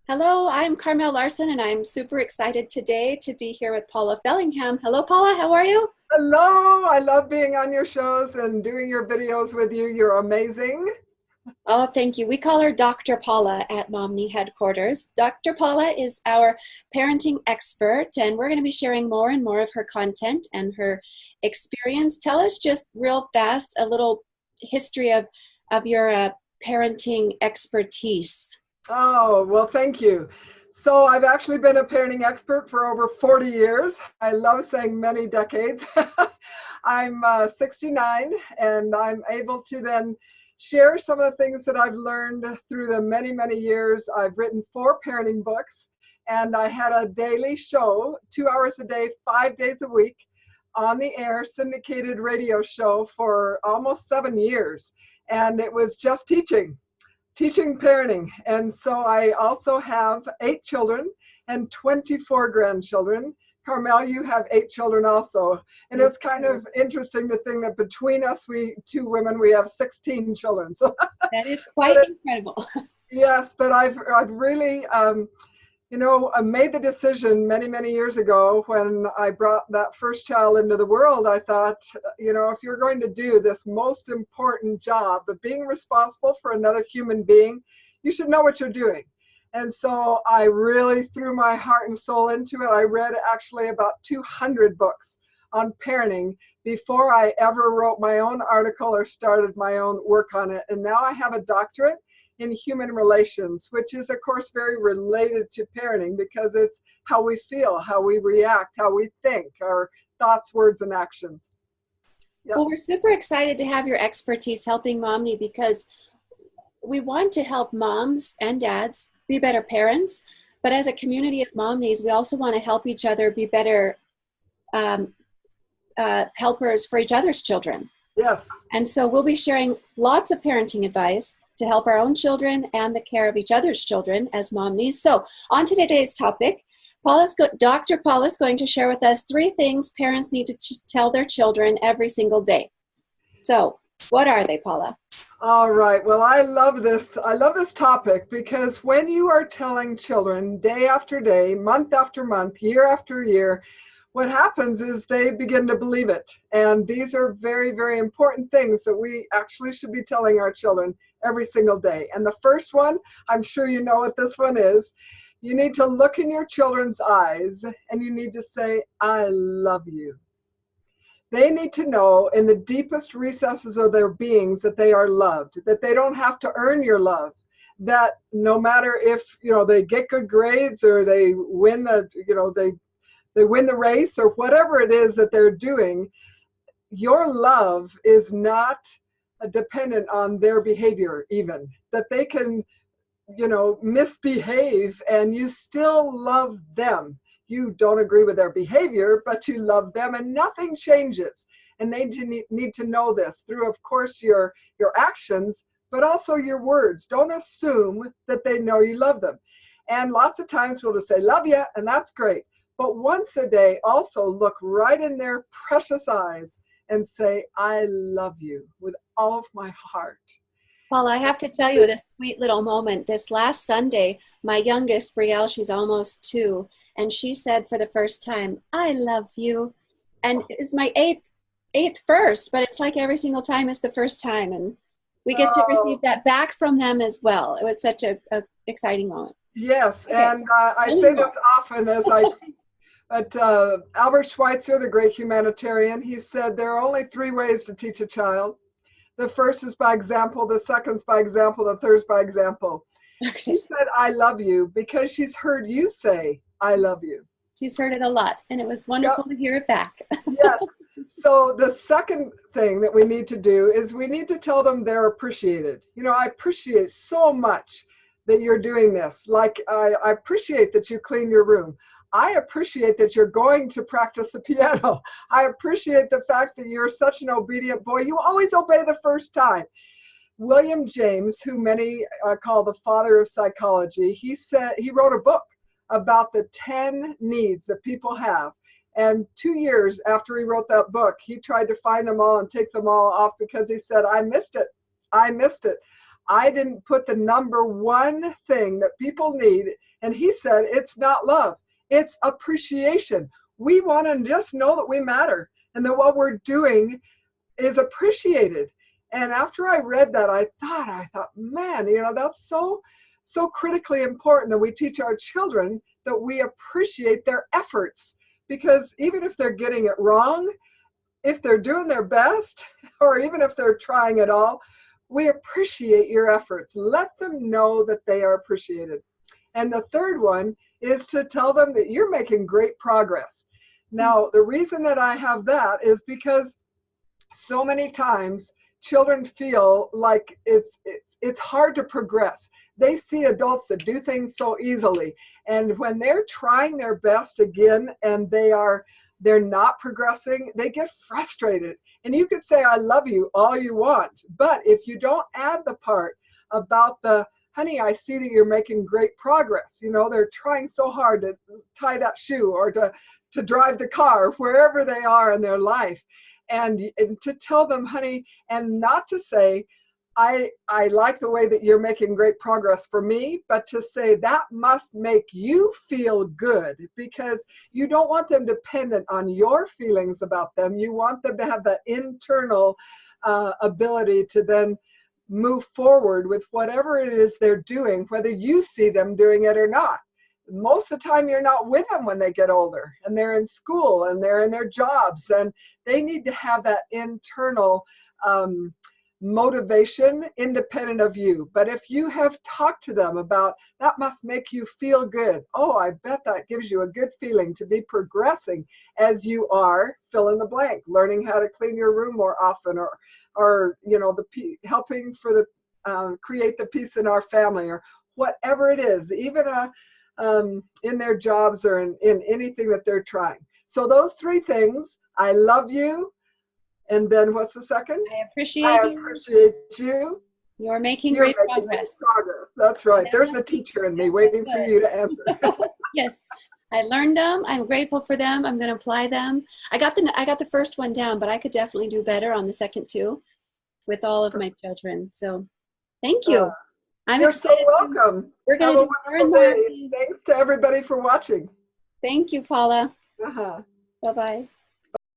Hello, I'm Karmel Larson, and I'm super excited today to be here with Paula Bellingham. Hello, Paula, how are you? Hello, I love being on your shows and doing your videos with you. You're amazing. Oh, thank you. We call her Dr. Paula at Momni headquarters. Dr. Paula is our parenting expert, and we're going to be sharing more and more of her content and her experience. Tell us just real fast a little history of your parenting expertise. Oh, well, thank you. So I've actually been a parenting expert for over 40 years. I love saying many decades. I'm 69 and I'm able to then share some of the things that I've learned through the many, many years. I've written 4 parenting books and I had a daily show, 2 hours a day, 5 days a week on the air, syndicated radio show for almost 7 years. And it was just teaching parenting. And so I also have 8 children and 24 grandchildren. Carmel, you have 8 children also. And it's kind of interesting to think that between us, we 2 women, we have 16 children. So That is quite incredible. yes, but I've really I made the decision many, many years ago when I brought that first child into the world. I thought, if you're going to do this most important job of being responsible for another human being, you should know what you're doing. And so I really threw my heart and soul into it. I read actually about 200 books on parenting before I ever wrote my own article or started my own work on it. And now I have a doctorate in human relations, which is of course very related to parenting because it's how we feel, how we react, how we think, our thoughts, words, and actions. Yep. Well, we're super excited to have your expertise helping Momni because we want to help moms and dads be better parents. But as a community of Momnies, we also want to help each other be better um, helpers for each other's children. Yes. And so we'll be sharing lots of parenting advice to help our own children and the care of each other's children as Momnies. So on to today's topic, Dr. Paula is going to share with us 3 things parents need to tell their children every single day. So what are they, Paula? All right. Well, I love this. I love this topic because when you are telling children day after day, month after month, year after year, what happens is they begin to believe it. And these are very, very important things that we actually should be telling our children every single day. And the first one, I'm sure you know what this one is. You need to look in your children's eyes and you need to say, I love you. They need to know in the deepest recesses of their beings that they are loved, that they don't have to earn your love, that no matter if, they get good grades or they win they win the race or whatever it is that they're doing, your love is not dependent on their behavior even. That they can, misbehave and you still love them. You don't agree with their behavior, but you love them and nothing changes. And they need to know this through, of course, your actions, but also your words. Don't assume that they know you love them. And lots of times we'll just say, love you, and that's great. But once a day, also look right in their precious eyes and say, I love you with all of my heart. Paula, I have to tell you this sweet little moment. This last Sunday, my youngest, Brielle, she's almost 2, and she said for the first time, I love you. And it's my eighth first, but it's like every single time is the first time. And we get to receive that back from them as well. It was such a exciting moment. Yes, Okay. and I say this often as I teach. But Albert Schweitzer, the great humanitarian, he said there are only 3 ways to teach a child. The first is by example, the second is by example, the third is by example. Okay. She said, I love you because she's heard you say, I love you. She's heard it a lot, and it was wonderful to hear it back. Yes. So the second thing that we need to do is we need to tell them they're appreciated. I appreciate so much that you're doing this. Like, I appreciate that you clean your room. I appreciate that you're going to practice the piano. I appreciate the fact that you're such an obedient boy. You always obey the first time. William James, who many call the father of psychology, he wrote a book about the 10 needs that people have. And 2 years after he wrote that book, he tried to find them all and take them all off because he said, I missed it. I missed it. I didn't put the number one thing that people need, And he said, it's not love, it's appreciation. We want to just know that we matter and that what we're doing is appreciated. And after I read that, I thought, man, that's so critically important that we teach our children that we appreciate their efforts. Because even if they're getting it wrong, if they're doing their best, or even if they're trying at all, we appreciate your efforts. Let them know that they are appreciated. And the third one is to tell them that you're making great progress. Now, the reason that I have that is because so many times children feel like it's hard to progress. They see adults that do things so easily, and when they're trying their best again and they're not progressing, they get frustrated. And you could say I love you all you want, but if you don't add the part about the, honey, I see that you're making great progress. They're trying so hard to tie that shoe or to drive the car, wherever they are in their life. And to tell them, honey, and not to say, I like the way that you're making great progress for me, but to say that must make you feel good, because you don't want them dependent on your feelings about them. You want them to have that internal ability to then move forward with whatever it is they're doing, whether you see them doing it or not. Most of the time you're not with them when they get older and they're in school and they're in their jobs, and they need to have that internal motivation independent of you. But if you have talked to them about that must make you feel good, oh, I bet that gives you a good feeling to be progressing as you are fill in the blank, learning how to clean your room more often, or helping for the create the peace in our family, or whatever it is, even in their jobs or in anything that they're trying. So those three things: I love you, and then what's the second? I appreciate you. I appreciate you. You're making great progress. Great progress. That's right. There's the teacher in me waiting for you to answer. Yes. I learned them. I'm grateful for them. I'm going to apply them. I got the first one down, but I could definitely do better on the second two with all of my children. So thank you. I'm You're excited. so welcome. We're going to do more and more of these. Thanks to everybody for watching. Thank you, Paula. Uh-huh. Bye-bye.